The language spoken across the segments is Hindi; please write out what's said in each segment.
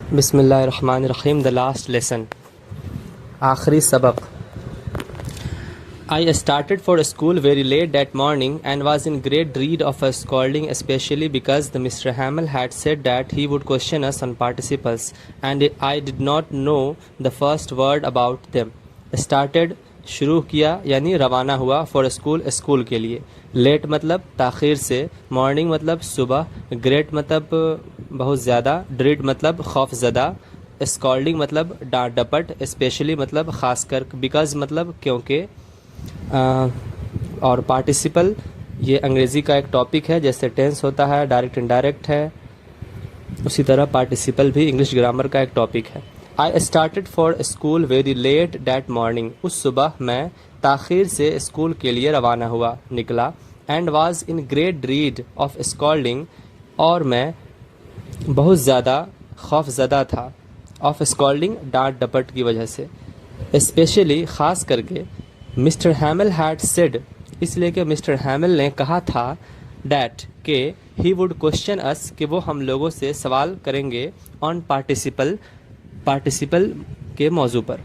बिस्मिल्लाहिर्रहमानिर्रहीम। द लास्ट लेसन, आखिरी सबक। I started for school very late that morning and was in great dread of a scolding, especially because the Mr. Hamill had said that he would question us on participles and I did not know the first word about them. Started शुरू किया यानी रवाना हुआ, फॉर स्कूल स्कूल के लिए। लेट मतलब ताख़ीर से, मॉर्निंग मतलब सुबह, ग्रेट मतलब बहुत ज़्यादा, ड्रीड मतलब खौफज़दा, स्कॉल्डिंग मतलब डांट डपट, स्पेशली मतलब ख़ासकर, बिकॉज मतलब क्योंकि, और पार्टिसिपल ये अंग्रेज़ी का एक टॉपिक है। जैसे टेंस होता है डायरेक्ट इनडायरेक्ट है, उसी तरह पार्टिसिपल भी इंग्लिश ग्रामर का एक टॉपिक है। I started for school very late that morning, उस सुबह मैं ताख़ीर से स्कूल के लिए रवाना हुआ, निकला। And was in great dread of scolding, और मैं बहुत ज़्यादा खौफज़दा था, ऑफ स्कॉल्डिंग डांट डपट की वजह से। स्पेशली ख़ास करके, मिस्टर हैमिल हैड सेड, इसलिए कि मिस्टर हैमिल ने कहा था, डैट के ही वुड क्वेश्चन अस, कि वो हम लोगों से सवाल करेंगे, ऑन पार्टिसिपल पार्टिसिपल के मौजू पर।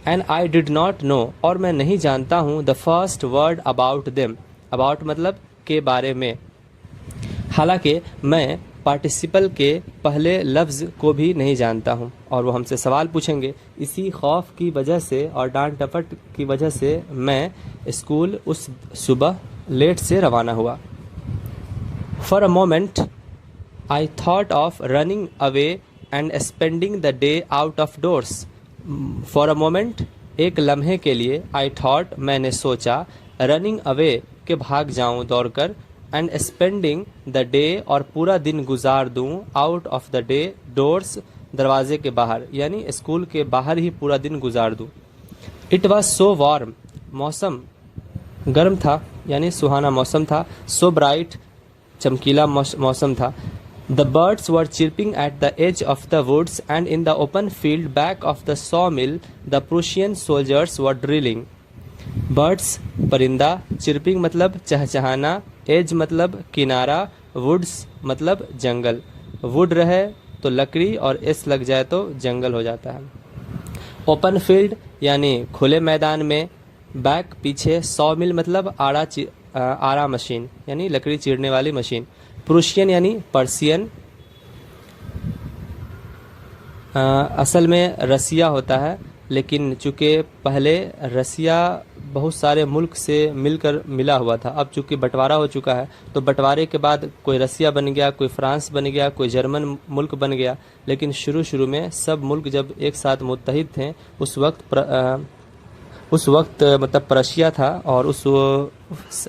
And I did not know, और मैं नहीं जानता हूँ, the first word about them, about मतलब के बारे में। हालांकि मैं पार्टिसिपल के पहले लफ्ज़ को भी नहीं जानता हूँ और वो हमसे सवाल पूछेंगे। इसी खौफ की वजह से और डांट डपट की वजह से मैं स्कूल उस सुबह लेट से रवाना हुआ। For a moment I thought of running away and spending the day out of doors. For a moment एक लम्हे के लिए, आई थॉट मैंने सोचा, रनिंग अवे के भाग जाऊं दौड़कर, एंड स्पेंडिंग द डे और पूरा दिन गुजार दूं, out of the day doors दरवाजे के बाहर, यानी स्कूल के बाहर ही पूरा दिन गुजार दूं। इट वॉज सो वार्म, मौसम गर्म था यानी सुहाना मौसम था। सो ब्राइट, चमकीला मौसम था। The birds were chirping at the edge of the woods and in the open field back of the saw mill the Prussian soldiers were drilling. Birds परिंदा, चिर्पिंग मतलब चहचहाना, एज मतलब किनारा, वुड्स मतलब जंगल। वुड रहे तो लकड़ी और एस लग जाए तो जंगल हो जाता है। ओपन फील्ड यानी खुले मैदान में, बैक पीछे, सॉ मिल मतलब आरा मशीन यानी लकड़ी चीरने वाली मशीन। प्रूशियन यानी पर्सियन, असल में रसिया होता है, लेकिन चूँकि पहले रसिया बहुत सारे मुल्क से मिलकर मिला हुआ था, अब चूँकि बंटवारा हो चुका है तो बंटवारे के बाद कोई रसिया बन गया, कोई फ्रांस बन गया, कोई जर्मन मुल्क बन गया। लेकिन शुरू में सब मुल्क जब एक साथ मुत्तहिद थे उस वक्त मतलब प्रशिया था और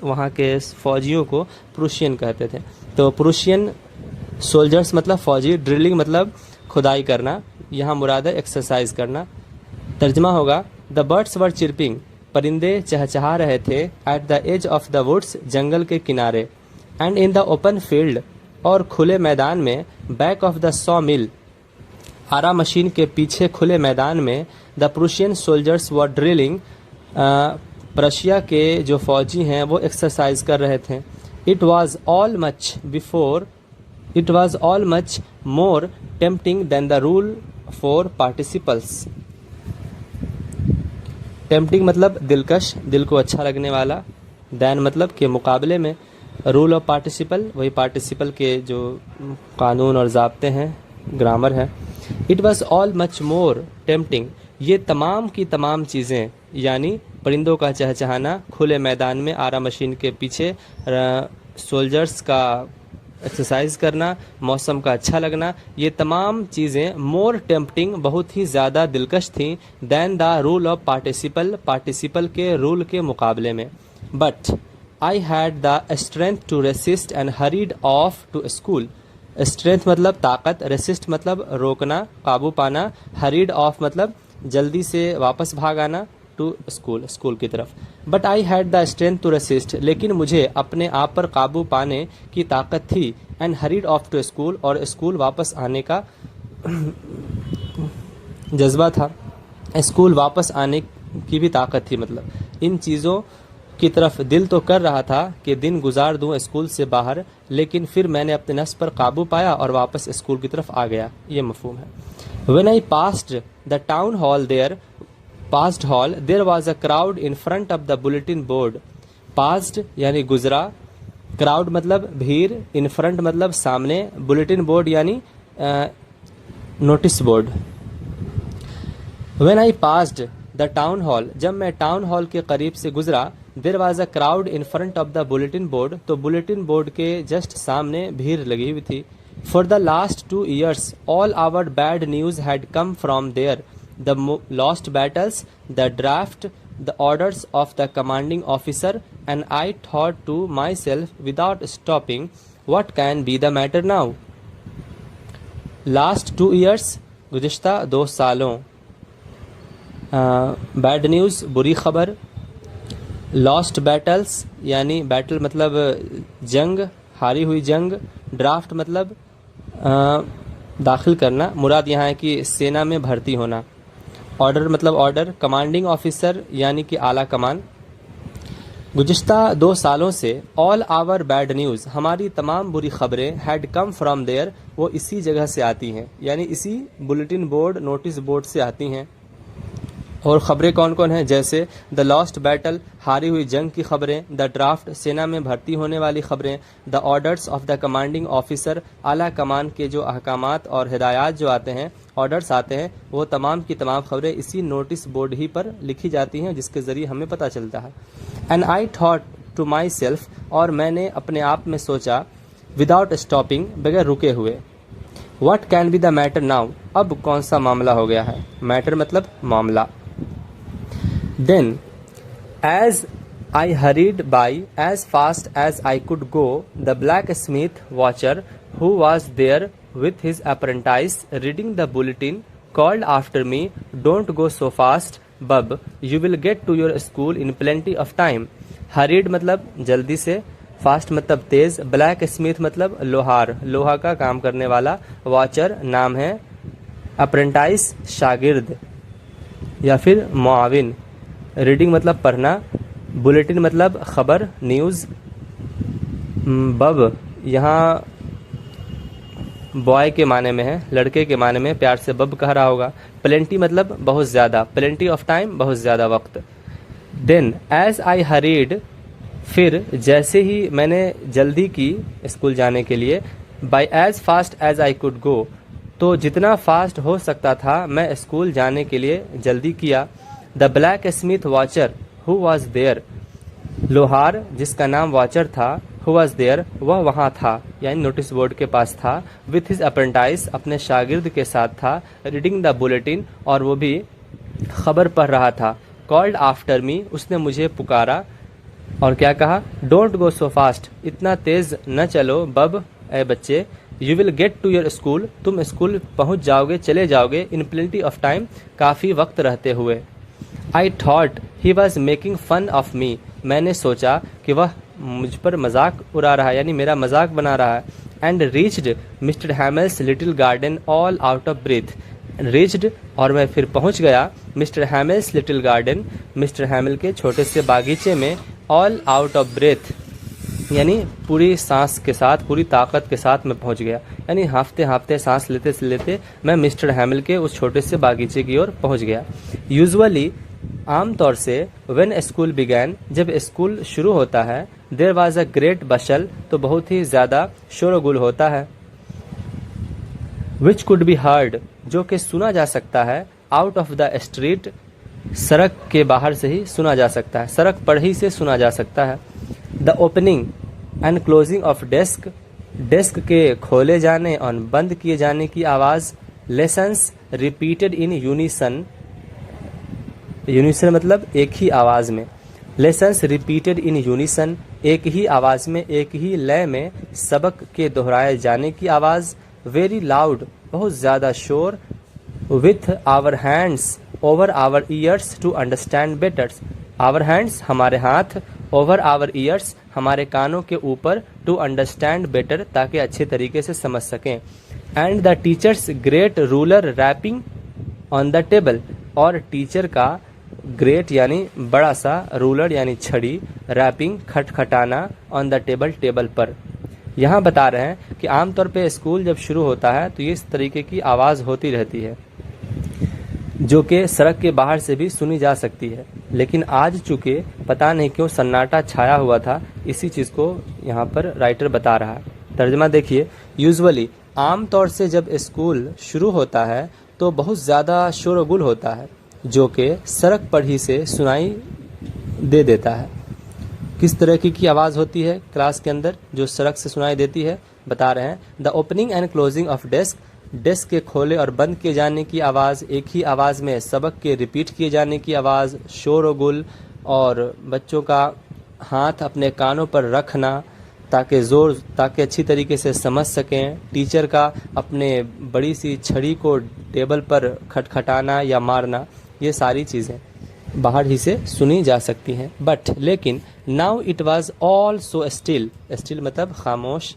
वहाँ के फ़ौजियों को प्रूशियन कहते थे। तो प्रूशियन सोल्जर्स मतलब फ़ौजी, ड्रिलिंग मतलब खुदाई करना, यहाँ मुराद है एक्सरसाइज करना। तर्जमा होगा, द बर्ड्स वर चिर्पिंग, परिंदे चहचहा रहे थे, at the edge of the woods, जंगल के किनारे, and in the open field, और खुले मैदान में, back of the saw mill, आरा मशीन के पीछे खुले मैदान में, the Prussian soldiers were drilling, Prussia के जो फौजी हैं वो एक्सरसाइज कर रहे थे। It was all much more tempting than the rule for participles. Tempting मतलब दिलकश, दिल को अच्छा लगने वाला, दैन मतलब के मुकाबले में, रूल ऑफ पार्टिसिपल वही पार्टिसिपल के जो कानून और ज़ाब्ते हैं, ग्रामर है। It was all much more tempting, ये तमाम की तमाम चीज़ें यानी परिंदों का चहचहाना, खुले मैदान में आरा मशीन के पीछे सोल्जर्स का एक्सरसाइज करना, मौसम का अच्छा लगना, ये तमाम चीज़ें मोर टेम्पटिंग बहुत ही ज़्यादा दिलकश थीं, than the rule of participle के रूल के मुकाबले में। But I had the strength to resist and hurried off to school. Strength मतलब ताकत, रेसिस्ट मतलब रोकना, काबू पाना, हरीड ऑफ मतलब जल्दी से वापस भाग आना, टू स्कूल की तरफ। But I had the strength to resist, लेकिन मुझे अपने आप पर काबू पाने की ताकत थी, and hurried off to school, और स्कूल वापस आने का जज्बा था, स्कूल वापस आने की भी ताकत थी। मतलब इन चीज़ों की तरफ दिल तो कर रहा था कि दिन गुजार दूं स्कूल से बाहर, लेकिन फिर मैंने अपने नफ्स पर काबू पाया और वापस स्कूल की तरफ आ गया। ये मफहूम है। When I passed the town hall there was a crowd in front of the bulletin board. Passed यानी गुजरा, क्राउड मतलब भीड़, इन फ्रंट मतलब सामने, बुलेटिन बोर्ड यानी notice board. When I passed the town hall, जब मैं टाउन हॉल के करीब से गुजरा, there was a crowd in front of the bulletin board, तो बुलेटिन बोर्ड के जस्ट सामने भीड़ लगी हुई थी। For the last 2 years, all our bad news had come from there. The lost battles, the draft, the orders of the commanding officer, and I thought to myself without stopping, what can be the matter now? Last 2 years, गुज़िश्ता 2 सालों। बैड न्यूज़ बुरी खबर। लॉस्ट बैटल्स यानी बैटल मतलब जंग, हारी हुई जंग। ड्राफ्ट मतलब दाखिल करना, मुराद यहाँ है कि सेना में भर्ती होना। ऑर्डर मतलब ऑर्डर। कमांडिंग ऑफिसर यानी कि आला कमान। गुज़िश्ता 2 सालों से ऑल आवर बैड न्यूज़, हमारी तमाम बुरी खबरें, हैड कम फ्रॉम देयर, वो इसी जगह से आती हैं, यानी इसी बुलेटिन बोर्ड, नोटिस बोर्ड से आती हैं। और ख़बरें कौन कौन हैं? जैसे द लॉस्ट बैटल, हारी हुई जंग की खबरें। द ड्राफ्ट, सेना में भर्ती होने वाली खबरें। The orders of the commanding officer, आला कमान के जो अहकामात और हिदायत जो आते हैं, ऑर्डर्स आते हैं, वो तमाम की तमाम खबरें इसी नोटिस बोर्ड ही पर लिखी जाती हैं, जिसके ज़रिए हमें पता चलता है। And I thought to myself, और मैंने अपने आप में सोचा, विदाउट स्टॉपिंग, बगैर रुके हुए, what can be the matter now, अब कौन सा मामला हो गया है। मैटर मतलब मामला। Then, as I hurried by as fast as I could go, the blacksmith watcher who was there with his apprentice reading the bulletin called after me, "Don't go so fast, bub. You will get to your school in plenty of time." Hurried मतलब जल्दी से, फास्ट मतलब तेज, ब्लैक स्मिथ मतलब लोहार, लोहा का काम करने वाला, वॉचर नाम है, अप्रेंटाइस शागिर्द या फिर मुआविन, रीडिंग मतलब पढ़ना, बुलेटिन मतलब खबर, न्यूज़। बब यहाँ बॉय के माने में है, लड़के के माने में, प्यार से बब कह रहा होगा। प्लेंटी मतलब बहुत ज़्यादा, प्लेंटी ऑफ टाइम, बहुत ज़्यादा वक्त। देन एज आई हरीड, फिर जैसे ही मैंने जल्दी की स्कूल जाने के लिए, by as fast as I could go, तो जितना फास्ट हो सकता था मैं स्कूल जाने के लिए जल्दी किया। The blacksmith Wachter who was there, लोहार जिसका नाम वॉचर था, हु वॉज देयर वह वहाँ था, यानी नोटिस बोर्ड के पास था, विथ हिज अप्रेंटाइज अपने शागिर्द के साथ था, रीडिंग द बुलेटिन और वो भी खबर पढ़ रहा था। कॉल्ड आफ्टर मी, उसने मुझे पुकारा और क्या कहा, डोंट गो सो फास्ट, इतना तेज न चलो बब, ए बच्चे, you will get to your school, तुम स्कूल पहुंच जाओगे, चले जाओगे, इन प्लेंटी ऑफ टाइम, काफ़ी वक्त रहते हुए। I thought he was making fun of me, मैंने सोचा कि वह मुझ पर मजाक उड़ा रहा है, यानी मेरा मजाक बना रहा है। And reached Mister Hamel's little garden all out of breath, reached और मैं फिर पहुंच गया Mister Hamel's little garden, Mister Hamel के छोटे से बागीचे में, ऑल आउट ऑफ ब्रेथ यानी पूरी सांस के साथ, पूरी ताकत के साथ मैं पहुंच गया, यानी हाँफते हाँफते सांस लेते लेते मैं मिस्टर हैमिल के उस छोटे से बागीचे की ओर पहुंच गया। यूजुअली आमतौर से व्हेन स्कूल बिगैन, जब स्कूल शुरू होता है, देयर वाज अ ग्रेट बशल, तो बहुत ही ज़्यादा शोरगुल होता है। विच कुड बी हर्ड, जो कि सुना जा सकता है, आउट ऑफ द स्ट्रीट, सड़क के बाहर से ही सुना जा सकता है, सड़क पर ही से सुना जा सकता है। The opening and closing of desk, desk के खोले जाने और बंद किए जाने की आवाज़। Lessons repeated in unison, unison मतलब एक ही आवाज़ में, लेसन्स रिपीटेड इन यूनिसन, एक ही आवाज़ में, एक ही लय में सबक के दोहराए जाने की आवाज़। वेरी लाउड, बहुत ज़्यादा शोर। With our hands over our ears to understand better, our hands हमारे हाथ, ओवर आवर ईयर्स हमारे कानों के ऊपर, टू अंडरस्टैंड बेटर ताकि अच्छे तरीके से समझ सकें। And the teacher's great ruler rapping on the table, और टीचर का ग्रेट यानी बड़ा सा, रूलर यानी छड़ी, रैपिंग खटखटाना, ऑन द टेबल टेबल पर। यहाँ बता रहे हैं कि आमतौर पे स्कूल जब शुरू होता है तो इस तरीके की आवाज़ होती रहती है जो कि सड़क के बाहर से भी सुनी जा सकती है, लेकिन आज चूँकि पता नहीं क्यों सन्नाटा छाया हुआ था, इसी चीज़ को यहाँ पर राइटर बता रहा है। तर्जमा देखिए, यूजुअली आमतौर से जब स्कूल शुरू होता है तो बहुत ज़्यादा शोरगुल होता है जो कि सड़क पर ही से सुनाई दे देता है। किस तरह की आवाज़ होती है क्लास के अंदर जो सड़क से सुनाई देती है, बता रहे हैं। The opening and closing of desk, desk के खोले और बंद किए जाने की आवाज़, एक ही आवाज़ में सबक के रिपीट किए जाने की आवाज़, शोर व गुल, और बच्चों का हाथ अपने कानों पर रखना ताकि अच्छी तरीके से समझ सकें, टीचर का अपने बड़ी सी छड़ी को टेबल पर खटखटाना या मारना, ये सारी चीज़ें बाहर ही से सुनी जा सकती हैं। बट लेकिन now it was all so still, still मतलब खामोश,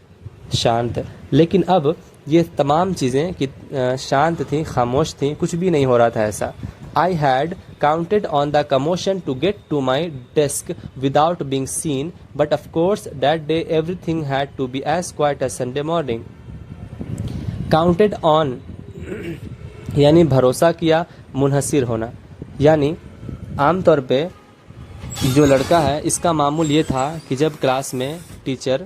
शांत। लेकिन अब ये तमाम चीज़ें शांत थीं, खामोश थीं, कुछ भी नहीं हो रहा था ऐसा। I had counted on the commotion to get to my desk without being seen, but of course that day everything had to be as quiet as Sunday morning. Counted on यानी भरोसा किया, मुनहसिर होना, यानी आमतौर पे जो लड़का है इसका मामूल ये था कि जब क्लास में टीचर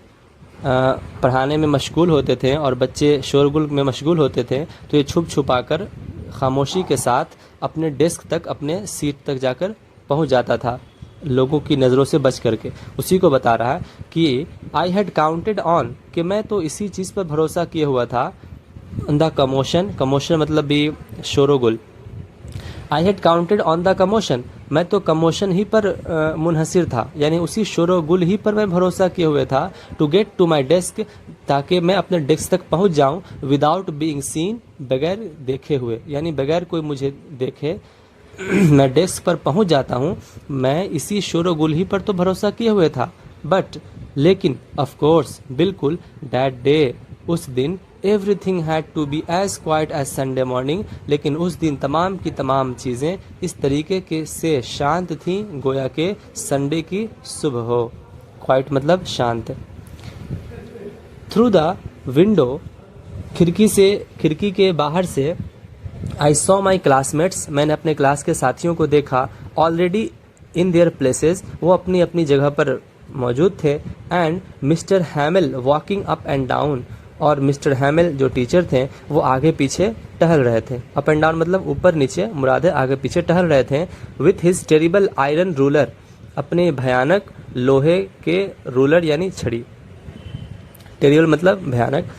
पढ़ाने में मशगूल होते थे और बच्चे शोरगुल में मशगूल होते थे तो ये छुप छुपा कर खामोशी के साथ अपने डेस्क तक, अपने सीट तक जाकर पहुंच जाता था, लोगों की नज़रों से बच करके। उसी को बता रहा है कि आई हैड काउंटेड ऑन, कि मैं तो इसी चीज़ पर भरोसा किए हुआ था, द कमोशन, कमोशन मतलब भी शोरगुल। I had counted on the commotion, मैं तो कमोशन ही पर मुनहसिर था, यानी उसी शोरगुल ही पर मैं भरोसा किए हुए था। To get to my desk, ताकि मैं अपने डेस्क तक पहुंच जाऊं, विदाउट बीइंग सीन, बगैर देखे हुए, यानी बगैर कोई मुझे देखे मैं डेस्क पर पहुंच जाता हूं, मैं इसी शोरगुल ही पर तो भरोसा किए हुए था। बट लेकिन ऑफ कोर्स, बिल्कुल, दैट डे, उस दिन, everything had to be as quiet as Sunday morning, लेकिन उस दिन तमाम की तमाम चीज़ें इस तरीके के से शांत थीं गोया के संडे की सुबह हो। क्वाइट मतलब शांत। थ्रू द विंडो, खिड़की के बाहर से, आई सॉ माई क्लासमेट्स, मैंने अपने क्लास के साथियों को देखा, ऑलरेडी इन देयर प्लेसेस, वो अपनी अपनी जगह पर मौजूद थे, and mister हैमिल walking up and down, और मिस्टर हैमिल जो टीचर थे वो आगे पीछे टहल रहे थे। अप एंड डाउन मतलब ऊपर नीचे, मुराद है आगे पीछे टहल रहे थे। With his terrible iron ruler, अपने भयानक लोहे के रूलर यानी छड़ी, टेरिबल मतलब भयानक,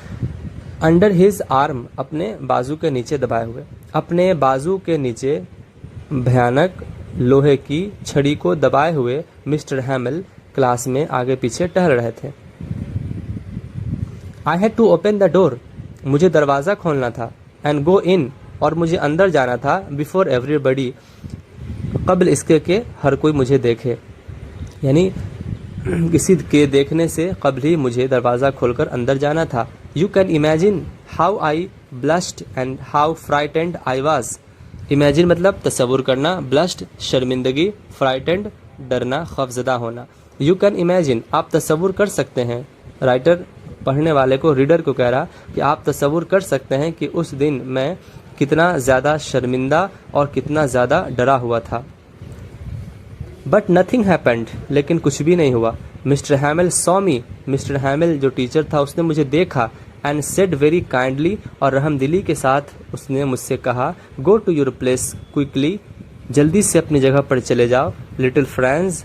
अंडर हिज आर्म, अपने बाजू के नीचे दबाए हुए, अपने बाजू के नीचे भयानक लोहे की छड़ी को दबाए हुए मिस्टर हैमिल क्लास में आगे पीछे टहल रहे थे। I had to open the door, मुझे दरवाज़ा खोलना था, एंड गो इन, और मुझे अंदर जाना था, बिफोर एवरीबडी, कबल इसके के हर कोई मुझे देखे, यानी किसी के देखने से कबल ही मुझे दरवाज़ा खोलकर अंदर जाना था। You can imagine how I blushed and how frightened I was, imagine मतलब तस्वुर करना, ब्लश्ड शर्मिंदगी, फ्राइटेंड डरना, खौफजदा होना। यू कैन इमेजिन, आप तस्वुर कर सकते हैं, राइटर पढ़ने वाले को, रीडर को कह रहा कि आप तस्वुर कर सकते हैं कि उस दिन मैं कितना ज़्यादा शर्मिंदा और कितना ज़्यादा डरा हुआ था। बट नथिंग हैपेंड, लेकिन कुछ भी नहीं हुआ। मिस्टर हैमिल सॉ मी, मिस्टर हैमिल जो टीचर था उसने मुझे देखा, एंड सेड वेरी काइंडली, और रहमदिली के साथ उसने मुझसे कहा, go to your place quickly, जल्दी से अपनी जगह पर चले जाओ। लिटिल फ्रेंड्स,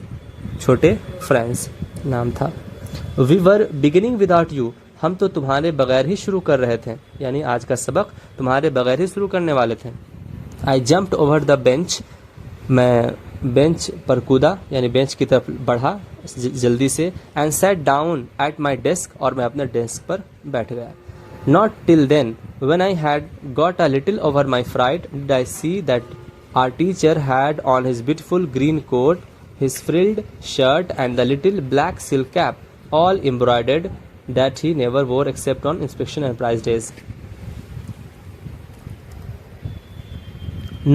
छोटे फ्रेंड्स नाम था। We were beginning without you, हम तो तुम्हारे बगैर ही शुरू कर रहे थे, यानी आज का सबक तुम्हारे बगैर ही शुरू करने वाले थे। I jumped over the bench, मैं बेंच पर कूदा, यानी बेंच की तरफ बढ़ा जल्दी से, and sat down at my desk, और मैं अपने डेस्क पर बैठ गया। Not till then, when I had got a little over my fright, did I see that our teacher had on his beautiful green coat, his frilled shirt and the little black silk cap, all embroidered, that he never wore except on inspection and prize days.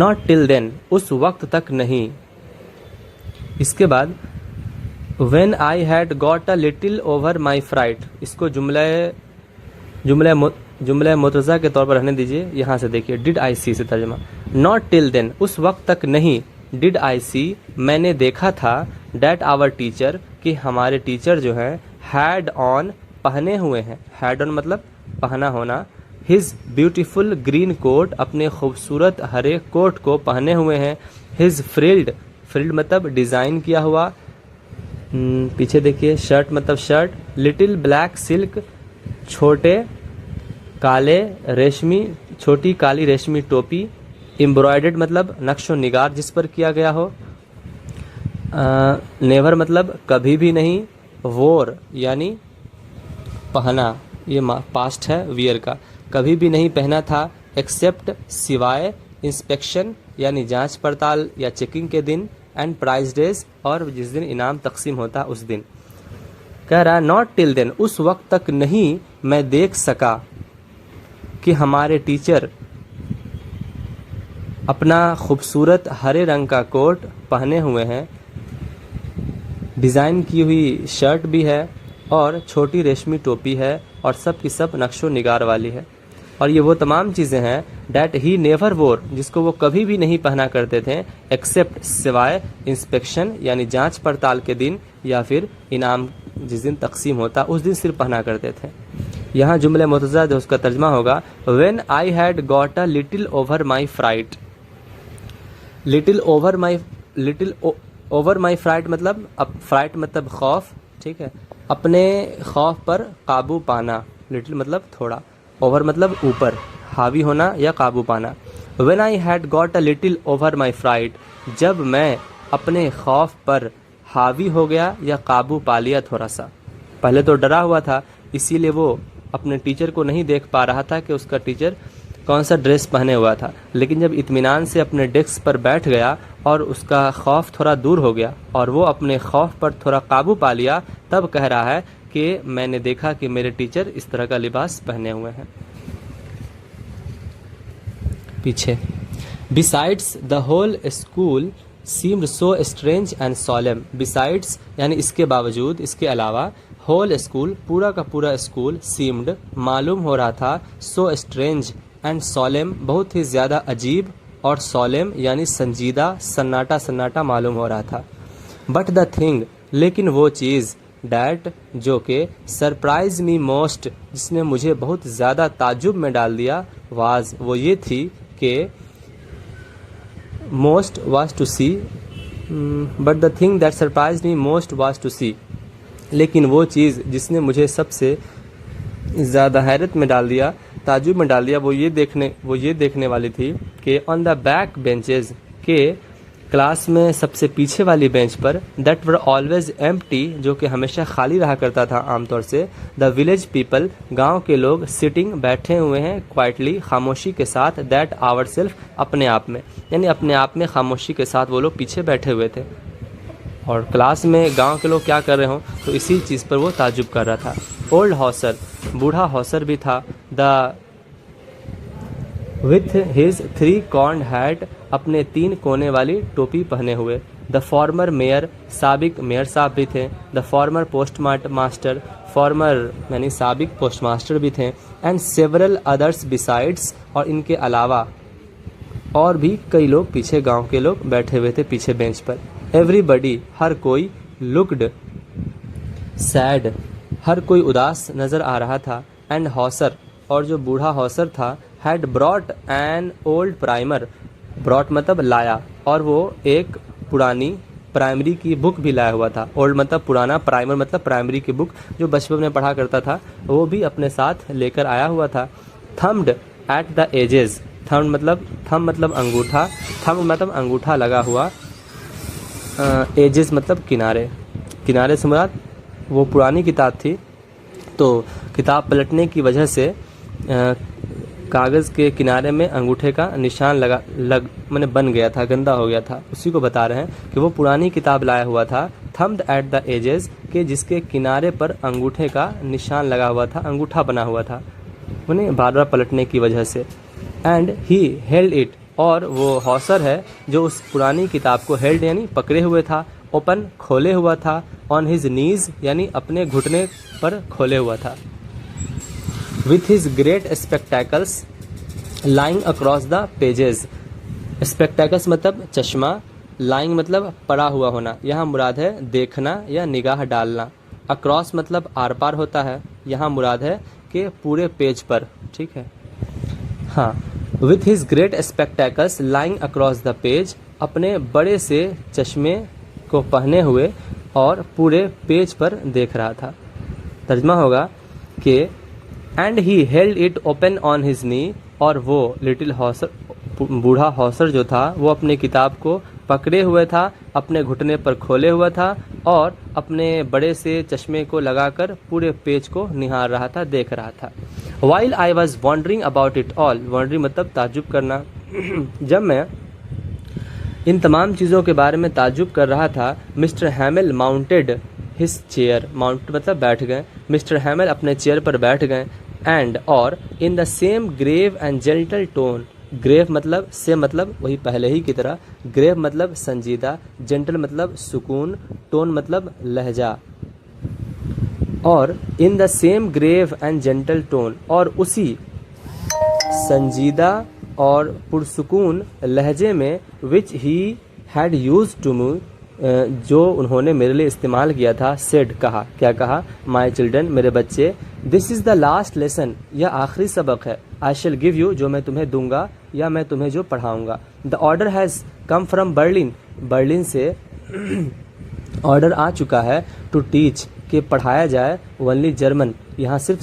Not till then, उस वक्त तक नहीं, इसके बाद When I had got a little over my fright, इसको जुमला मुतज़ा के तौर पर रहने दीजिए। यहाँ से देखिए डिड आई सी से तर्जमा। नॉट टिल देन, उस वक्त तक नहीं। डिड आई सी, मैंने देखा था। डैट आवर टीचर, कि हमारे टीचर जो हैं हैड ऑन, पहने हुए हैं। हैड ऑन मतलब पहना होना। हिज ब्यूटीफुल ग्रीन कोट, अपने खूबसूरत हरे कोट को पहने हुए हैं। हिज फ्रिल्ड, फ्रिल्ड मतलब डिज़ाइन किया हुआ। पीछे देखिए शर्ट मतलब शर्ट। लिटिल ब्लैक सिल्क, छोटे काले रेशमी, छोटी काली रेशमी टोपी। एम्ब्रॉयडर्ड मतलब नक्शो निगार जिस पर किया गया हो। नेवर मतलब कभी भी नहीं। वोर यानी पहना, ये पास्ट है वियर का, कभी भी नहीं पहना था। एक्सेप्ट सिवाय, इंस्पेक्शन यानी जांच पड़ताल या चेकिंग के दिन। एंड प्राइज डेज, और जिस दिन इनाम तकसीम होता उस दिन। कह रहा नॉट टिल देन, उस वक्त तक नहीं मैं देख सका कि हमारे टीचर अपना खूबसूरत हरे रंग का कोट पहने हुए हैं, डिज़ाइन की हुई शर्ट भी है और छोटी रेशमी टोपी है और सब की सब नक्शो निगार वाली है। और ये वो तमाम चीज़ें हैं डैट ही नेवर वोर, जिसको वो कभी भी नहीं पहना करते थे। एक्सेप्ट सिवाय, इंस्पेक्शन यानी जांच पड़ताल के दिन या फिर इनाम जिस दिन तकसीम होता उस दिन सिर्फ पहना करते थे। यहाँ जुमले मुतज़ा जो उसका तर्जमा होगा when I had got a little over my fright. Little over my fright मतलब, अब फ्राइट मतलब खौफ, ठीक है, अपने खौफ पर काबू पाना। लिटिल मतलब थोड़ा, ओवर मतलब ऊपर, हावी होना या काबू पाना। When I had got a little over my fright, जब मैं अपने खौफ पर हावी हो गया या काबू पा लिया थोड़ा सा। पहले तो डरा हुआ था, इसीलिए वो अपने टीचर को नहीं देख पा रहा था कि उसका टीचर कौन सा ड्रेस पहने हुआ था। लेकिन जब इत्मीनान से अपने डेस्क पर बैठ गया और उसका खौफ थोड़ा दूर हो गया और वो अपने खौफ पर थोड़ा काबू पा लिया, तब कह रहा है कि मैंने देखा कि मेरे टीचर इस तरह का लिबास पहने हुए हैं। पीछे besides the whole school seemed so strange and solemn. Besides यानी इसके बावजूद, इसके अलावा, होल स्कूल पूरा का पूरा स्कूल, सीम्ड मालूम हो रहा था, सो स्ट्रेंज एंड सोलेम बहुत ही ज़्यादा अजीब, और सोलेम यानी संजीदा, सन्नाटा सन्नाटा मालूम हो रहा था। बट द थिंग, लेकिन वो चीज़, डैट जो कि सरप्राइज मी मोस्ट, जिसने मुझे बहुत ज़्यादा ताज्जुब में डाल दिया, वाज वो ये थी कि most was to see, but the thing that surprise me most was to see, लेकिन वो चीज़ जिसने मुझे सबसे ज़्यादा हैरत में डाल दिया, ताज्जुब में डाल दिया, वो ये देखने वाली थी कि ऑन द बैक बेंचेज, के क्लास में सबसे पीछे वाली बेंच पर, दैट वर ऑलवेज एम्प्टी, जो कि हमेशा खाली रहा करता था आमतौर से, द विलेज पीपल, गांव के लोग, सिटिंग बैठे हुए हैं, क्वाइटली खामोशी के साथ, दैट आवर सेल्फ अपने आप में, यानी अपने आप में खामोशी के साथ वो लोग पीछे बैठे हुए थे। और क्लास में गांव के लोग क्या कर रहे हों तो इसी चीज़ पर वो ताज्जुब कर रहा था। ओल्ड हॉसर, बूढ़ा हॉसर भी था, द विथ हिज 3 कॉर्न्ड हैट, अपने 3 कोने वाली टोपी पहने हुए। द फॉर्मर मेयर, साबिक मेयर साहब भी थे। The former post master, farmer यानी साबिक पोस्ट मास्टर भी थे। एंड सेवरल अदर्स बिसाइड्स, और इनके अलावा और भी कई लोग पीछे, गांव के लोग बैठे हुए थे पीछे बेंच पर। एवरीबडी, हर कोई, लुक्ड सैड, हर कोई उदास नज़र आ रहा था। एंड हॉसर, और जो बूढ़ा हॉसर था, had brought an old primer, brought मतलब लाया, और वो एक पुरानी प्राइमरी की बुक भी लाया हुआ था। ओल्ड मतलब पुराना, प्राइमर मतलब प्राइमरी की बुक जो बचपन में पढ़ा करता था, वो भी अपने साथ लेकर आया हुआ था। थम्ड एट द एजेस, थम मतलब अंगूठा, थम मतलब अंगूठा लगा हुआ, एजेस मतलब किनारे, किनारे से मुराद वो पुरानी किताब थी तो किताब पलटने की वजह से कागज़ के किनारे में अंगूठे का निशान मैंने बन गया था, गंदा हो गया था। उसी को बता रहे हैं कि वो पुरानी किताब लाया हुआ था, थम्ड एट द एजेस, के जिसके किनारे पर अंगूठे का निशान लगा हुआ था, अंगूठा बना हुआ था उन्हें बार बार पलटने की वजह से। एंड ही हेल्ड इट, और वो हॉसर है जो उस पुरानी किताब को हेल्ड यानी पकड़े हुए था, ओपन खोले हुआ था, ऑन हिज नीज यानी अपने घुटने पर खोले हुआ था, with his great spectacles lying across the pages. Spectacles मतलब चश्मा, लाइंग मतलब पड़ा हुआ होना, यहाँ मुराद है देखना या निगाह डालना। अक्रॉस मतलब आर पार होता है, यहाँ मुराद है कि पूरे पेज पर, ठीक है। हाँ, with his great spectacles lying across the page, अपने बड़े से चश्मे को पहने हुए और पूरे पेज पर देख रहा था। तर्जमा होगा कि and he held it open on his knee, और वो लिटिल हॉसर, बूढ़ा हॉसर जो था वो अपने किताब को पकड़े हुए था, अपने घुटने पर खोले हुआ था और अपने बड़े से चश्मे को लगाकर पूरे पेज को निहार रहा था, देख रहा था। While I was wondering about it all, wondering मतलब ताज्जुब करना। जब मैं इन तमाम चीज़ों के बारे में ताज्जुब कर रहा था, mister हैमिल mounted his chair, mount मतलब बैठ गए, मिस्टर हैमिल अपने चेयर पर बैठ गए, एंड और in the same grave and gentle tone, grave मतलब से मतलब वही पहले ही की तरह, ग्रेव मतलब संजीदा, जेंटल मतलब सुकून, टोन मतलब लहजा, और in the same grave and gentle tone, और उसी संजीदा और पुरसुकून लहजे में, which he had used to me, जो उन्होंने मेरे लिए इस्तेमाल किया था, सेड कहा, क्या कहा, माई चिल्ड्रन मेरे बच्चे, this is the last lesson, यह आखिरी सबक है, आई शेल गिव यू जो मैं तुम्हें दूंगा या मैं तुम्हें जो पढ़ाऊंगा। The order has come from Berlin, Berlin से ऑर्डर आ चुका है, टू टीच कि पढ़ाया जाए, ओनली जर्मन, यहाँ सिर्फ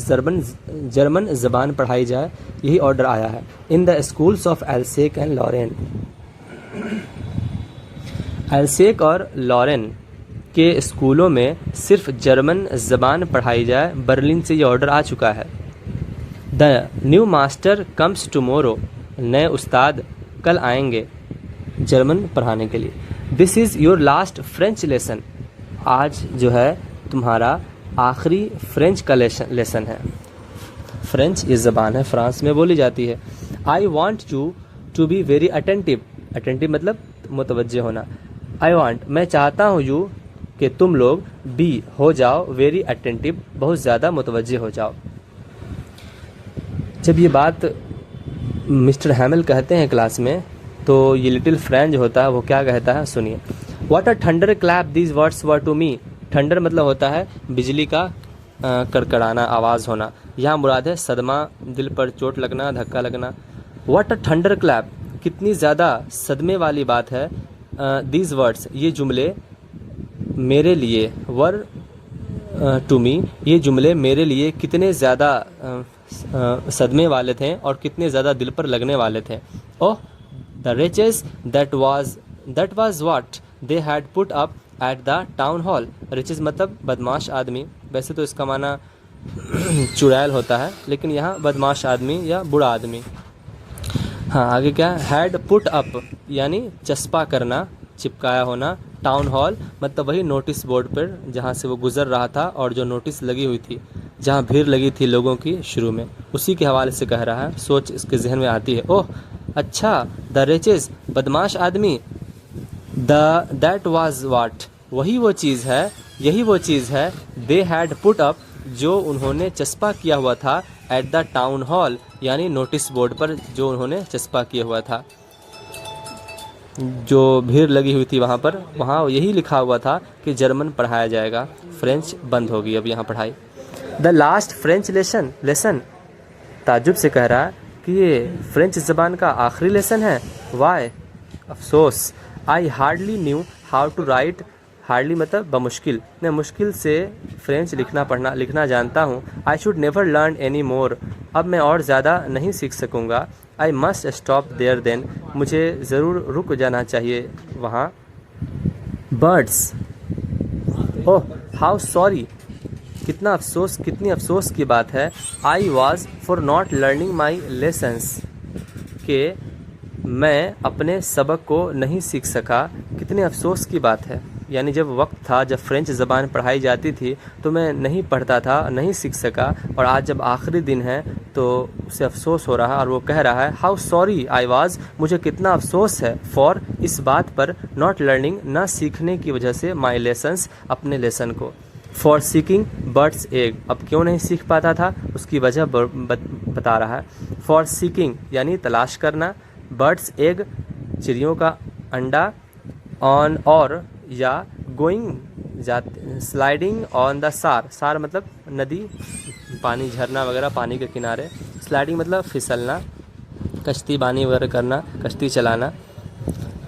जर्मन ज़बान पढ़ाई जाए, यही ऑर्डर आया है। In the schools of Alsace and Lorraine, Alsace और लॉरेन के स्कूलों में सिर्फ जर्मन ज़बान पढ़ाई जाए, बर्लिन से ये ऑर्डर आ चुका है। The new master comes tomorrow, नए उस्ताद कल आएंगे जर्मन पढ़ाने के लिए। This is your last French lesson, आज जो है तुम्हारा आखिरी फ्रेंच का लेसन है। फ्रेंच ये ज़बान है, फ्रांस में बोली जाती है। I want you to be very attentive, attentive मतलब मुतवज्जे होना। आई वॉन्ट मैं चाहता हूँ, यू कि तुम लोग, बी हो जाओ, वेरी अटेंटिव बहुत ज़्यादा मुतवज्जे हो जाओ। जब ये बात मिस्टर हैमिल कहते हैं क्लास में, तो ये लिटिल फ्रेंड जो होता है वो क्या कहता है, सुनिए। What a thunderclap these words were to me, thunder मतलब होता है बिजली का कड़कड़ाना, आवाज़ होना, यहाँ मुराद है सदमा, दिल पर चोट लगना, धक्का लगना। व्हाट अ थंडर क्लैप, कितनी ज़्यादा सदमे वाली बात है। दीज वर्ड्स ये जुमले मेरे लिए, वर टू मी ये जुमले मेरे लिए कितने ज़्यादा सदमे वाले थे और कितने ज़्यादा दिल पर लगने वाले थे। Oh the wretches that was what they had put up at the town hall, wretches मतलब बदमाश आदमी, वैसे तो इसका माना चुड़ैल होता है, लेकिन यहाँ बदमाश आदमी या बुरा आदमी। हाँ आगे क्या, हैड पुट अप यानी चस्पा करना, चिपकाया होना, टाउन हॉल मतलब वही नोटिस बोर्ड पर जहाँ से वो गुजर रहा था और जो नोटिस लगी हुई थी, जहाँ भीड़ लगी थी लोगों की शुरू में, उसी के हवाले से कह रहा है। सोच इसके जहन में आती है, ओह अच्छा, द रिचेस बदमाश आदमी, दैट वाज व्हाट वही वो चीज़ है, यही वो चीज़ है, दे हैड पुट अप जो उन्होंने चस्पा किया हुआ था, एट द टाउन हॉल यानी नोटिस बोर्ड पर जो उन्होंने चस्पा किया हुआ था, जो भीड़ लगी हुई थी वहाँ पर, वहाँ यही लिखा हुआ था कि जर्मन पढ़ाया जाएगा, फ्रेंच बंद होगी अब यहाँ पढ़ाई। द लास्ट फ्रेंच लेसन ताजुब से कह रहा है कि ये फ्रेंच ज़बान का आखिरी लेसन है। वाई अफसोस, I hardly knew how to write, hardly मतलब बमुश्किल, मैं मुश्किल से फ्रेंच लिखना जानता हूँ। I should never learn any more, अब मैं और ज़्यादा नहीं सीख सकूँगा। I must stop there then, मुझे ज़रूर रुक जाना चाहिए वहाँ। बर्ड्स, ओह हाउ सॉरी, कितना अफसोस, कितनी अफसोस की बात है। I was for not learning my lessons, के मैं अपने सबक को नहीं सीख सका, कितने अफसोस की बात है। यानी जब वक्त था जब फ्रेंच ज़बान पढ़ाई जाती थी तो मैं नहीं पढ़ता था, नहीं सीख सका, और आज जब आखिरी दिन है तो उसे अफसोस हो रहा है और वो कह रहा है हाउ सॉरी आई वाज, मुझे कितना अफसोस है, फॉर इस बात पर, नॉट लर्निंग ना सीखने की वजह से, माई लेसन्स अपने लेसन को, फॉर सीकिंग बर्ड्स एग अब क्यों नहीं सीख पाता था उसकी वजह बता रहा है। फॉर सीकिंग यानी तलाश करना, बर्ड्स एग चिड़ियों का अंडा, ऑन और या गोइंग स्लाइडिंग ऑन द सार, सार मतलब नदी, पानी, झरना वगैरह पानी के किनारे, स्लाइडिंग मतलब फिसलना, कश्ती बानी वगैरह करना, कश्ती चलाना।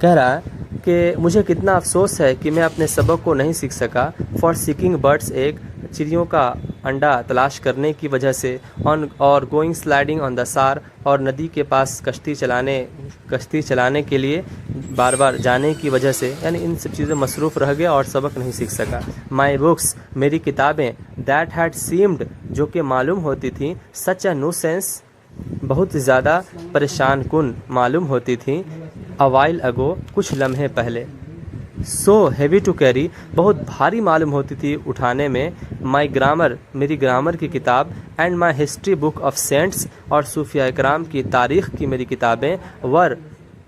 कह रहा है कि मुझे कितना अफसोस है कि मैं अपने सबक को नहीं सीख सका, फॉर सीकिंग बर्ड्स एग चिड़ियों का अंडा तलाश करने की वजह से, ऑन और गोइंग स्लाइडिंग ऑन द सार और नदी के पास कश्ती चलाने के लिए बार बार जाने की वजह से, यानी इन सब चीज़ों मसरूफ़ रह गया और सबक नहीं सीख सका। माई बुक्स मेरी किताबें, दैट हैड सीम्ड जो कि मालूम होती थी, सच अ न्यूसेंस बहुत ज़्यादा परेशान कुन मालूम होती थी, अ वाइल अगो कुछ लम्हे पहले, सो हैवी टू कैरी बहुत भारी मालूम होती थी उठाने में, माई ग्रामर मेरी ग्रामर की किताब, and my history book of cents और सूफिया इकराम की तारीख़ की मेरी किताबें, वर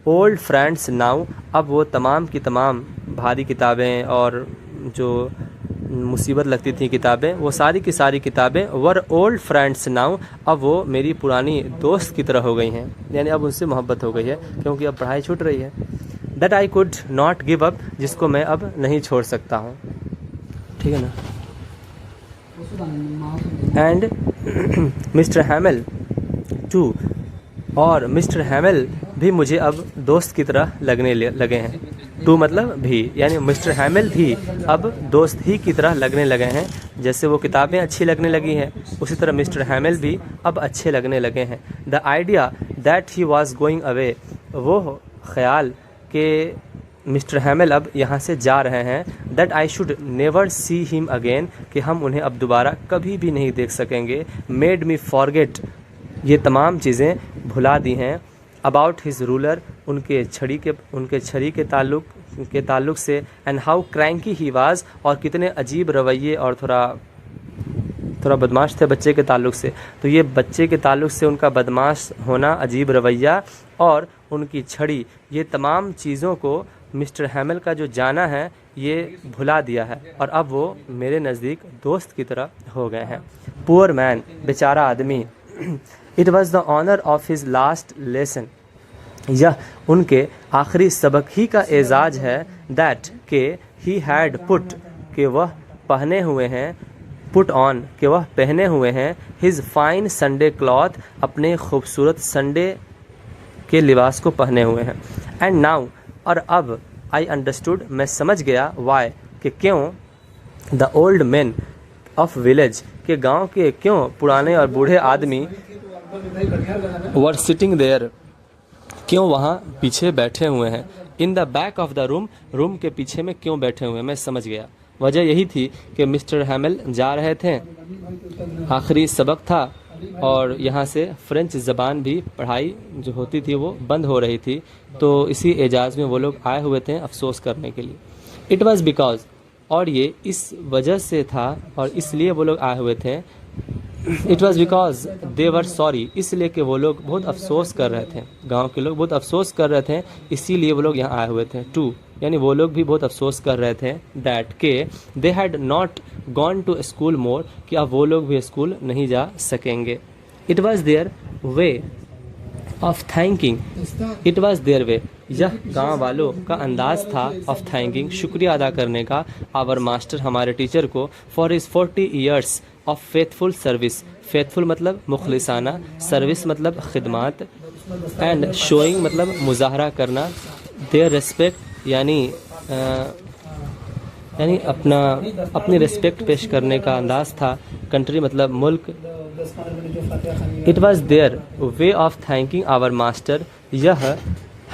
ओल्ड फ्रेंड्स नाउ अब वो तमाम की तमाम भारी किताबें और जो मुसीबत लगती थी किताबें, वो सारी की सारी किताबें, वर ओल्ड फ्रेंड्स नाउ अब वो मेरी पुरानी दोस्त की तरह हो गई हैं, यानी अब उनसे मोहब्बत हो गई है क्योंकि अब पढ़ाई छूट रही है। That I could not give up जिसको मैं अब नहीं छोड़ सकता हूँ, ठीक है ना। एंड मिस्टर हैमिल टू और मिस्टर हैमिल भी मुझे अब दोस्त की तरह लगने लगे हैं, टू मतलब भी, यानी मिस्टर हैमिल भी अब दोस्त ही की तरह लगने लगे हैं, जैसे वो किताबें अच्छी लगने लगी हैं उसी तरह मिस्टर हैमिल भी अब अच्छे लगने लगे हैं। The idea that he was going away वो ख्याल कि मिस्टर हैमिल अब यहाँ से जा रहे हैं, that I should never see him again कि हम उन्हें अब दोबारा कभी भी नहीं देख सकेंगे, मेड मी फॉरगेट ये तमाम चीज़ें भुला दी हैं, अबाउट हिज रूलर उनके छड़ी के ताल्लुक से, and how cranky he was और कितने अजीब रवैये और थोड़ा बदमाश थे बच्चे के ताल्लुक से, तो ये बच्चे के ताल्लुक से उनका बदमाश होना, अजीब रवैया और उनकी छड़ी, ये तमाम चीज़ों को मिस्टर हैमिल का जो जाना है ये भुला दिया है और अब वो मेरे नज़दीक दोस्त की तरह हो गए हैं। पुअर मैन बेचारा आदमी, it was the honour of his last lesson यह उनके आखिरी सबक ही का एजाज़ है, दैट के ही हैड पुट के वह पहने हुए हैं, पुट ऑन के वह पहने हुए हैं, हिज फाइन संडे क्लॉथ अपने खूबसूरत संडे के लिबास को पहने हुए हैं, एंड नाउ और अब, आई अंडरस्टूड मैं समझ गया, वाई कि क्यों, the old man of village के गांव के क्यों पुराने और बूढ़े आदमी, वर सिटिंग देयर क्यों वहाँ पीछे बैठे हुए हैं, in the back of the room के पीछे में क्यों बैठे हुए हैं, मैं समझ गया। वजह यही थी कि मिस्टर हैमिल जा रहे थे, आखिरी सबक था और यहाँ से फ्रेंच ज़बान भी पढ़ाई जो होती थी वो बंद हो रही थी, तो इसी एजाज़ में वो लोग आए हुए थे अफसोस करने के लिए। इट वॉज़ बिकॉज और ये इस वजह से था और इसलिए वो लोग आए हुए थे, it was because they were sorry इसलिए कि वो लोग बहुत अफसोस कर रहे थे, गांव के लोग बहुत अफसोस कर रहे थे इसीलिए वो लोग यहाँ आए हुए थे। टू यानी वो लोग भी बहुत अफसोस कर रहे थे, दैट के they had not gone to school more कि अब वो लोग भी स्कूल नहीं जा सकेंगे। It was their way of thanking, it was their way यह गांव वालों का अंदाज था, ऑफ थैंकिंग शुक्रिया अदा करने का, आवर मास्टर हमारे टीचर को, for his 40 years of faithful service, faithful मतलब मुखलिसाना, सर्विस मतलब खिदमात, एंड शोइंग मतलब मुजाहरा करना, देयर रिस्पेक्ट यानी अपनी रिस्पेक्ट पेश करने का अंदाज था, कंट्री मतलब मुल्क। It was their way of thanking our master यह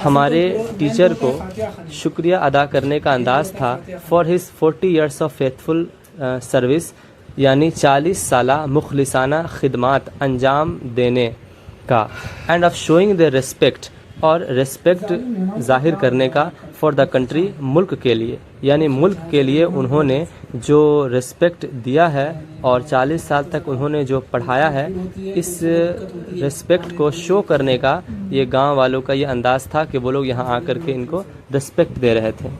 हमारे टीचर को शुक्रिया अदा करने का अंदाज था, for his 40 years of faithful service यानी 40 साला मुखलिसाना खिदमात अंजाम देने का, end of showing the respect और रेस्पेक्ट जाहिर करने का फॉर द कंट्री, मुल्क के लिए, यानी मुल्क के लिए उन्होंने जो रेस्पेक्ट दिया है और 40 साल तक उन्होंने जो पढ़ाया है, इस रेस्पेक्ट को शो करने का ये गांव वालों का ये अंदाज़ था कि वो लोग यहाँ आकर के इनको रेस्पेक्ट दे रहे थे।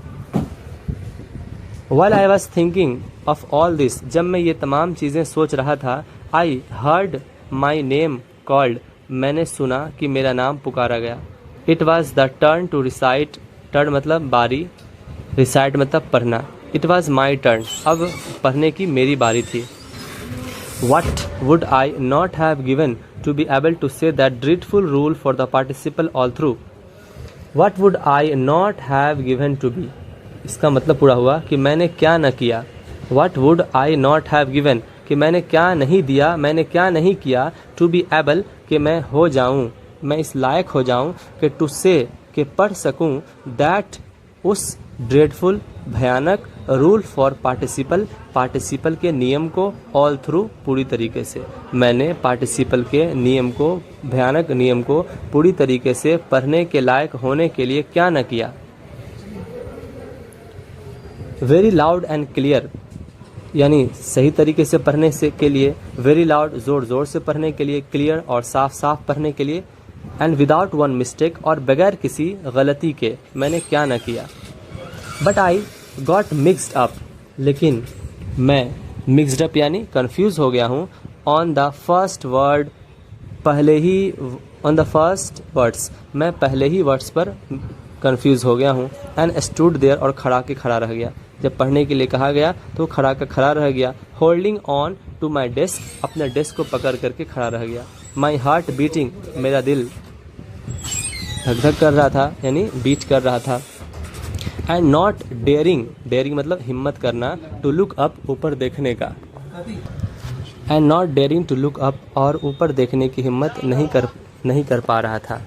While I was thinking of all this, जब मैं ये तमाम चीज़ें सोच रहा था, I heard my name called, मैंने सुना कि मेरा नाम पुकारा गया। It was the turn to recite, turn मतलब बारी, recite मतलब पढ़ना। It was my turn, अब पढ़ने की मेरी बारी थी। What would I not have given to be able to say that dreadful rule for the participle all through? What would I not have given to be? इसका मतलब पूरा हुआ कि मैंने क्या न किया। What would I not have given, कि मैंने क्या नहीं दिया, मैंने क्या नहीं किया, to be able, कि मैं हो जाऊं, मैं इस लायक हो जाऊं कि to say, कि पढ़ सकूं, that, उस ड्रेडफुल भयानक रूल फॉर पार्टिसिपल, पार्टिसिपल के नियम को ऑल थ्रू पूरी तरीके से, मैंने पार्टिसिपल के नियम को, भयानक नियम को पूरी तरीके से पढ़ने के लायक होने के लिए क्या न किया। वेरी लाउड एंड क्लियर, यानी सही तरीके से पढ़ने से के लिए, वेरी लाउड ज़ोर ज़ोर से पढ़ने के लिए, क्लियर और साफ साफ पढ़ने के लिए, एंड विदाउट वन मिस्टेक, और बगैर किसी गलती के मैंने क्या न किया। But I got mixed up, लेकिन मैं मिक्सड अप यानी कन्फ्यूज़ हो गया हूँ, ऑन द फर्स्ट वर्ड, पहले ही, ऑन द फर्स्ट वर्ड्स, मैं पहले ही वर्ड्स पर कन्फ्यूज़ हो गया हूँ, एंड स्टूड देयर, और खड़ा के खड़ा रह गया। जब पढ़ने के लिए कहा गया तो खड़ा का खड़ा रह गया। Holding on to my desk, अपने डेस्क को पकड़ करके खड़ा रह गया। माई हार्ट बीटिंग, मेरा दिल धक धक कर रहा था, यानी बीट कर रहा था। एंड नॉट डेयरिंग, डेयरिंग मतलब हिम्मत करना, टू लुक अप, ऊपर देखने का, and not daring to look up, और ऊपर देखने की हिम्मत नहीं कर पा रहा था।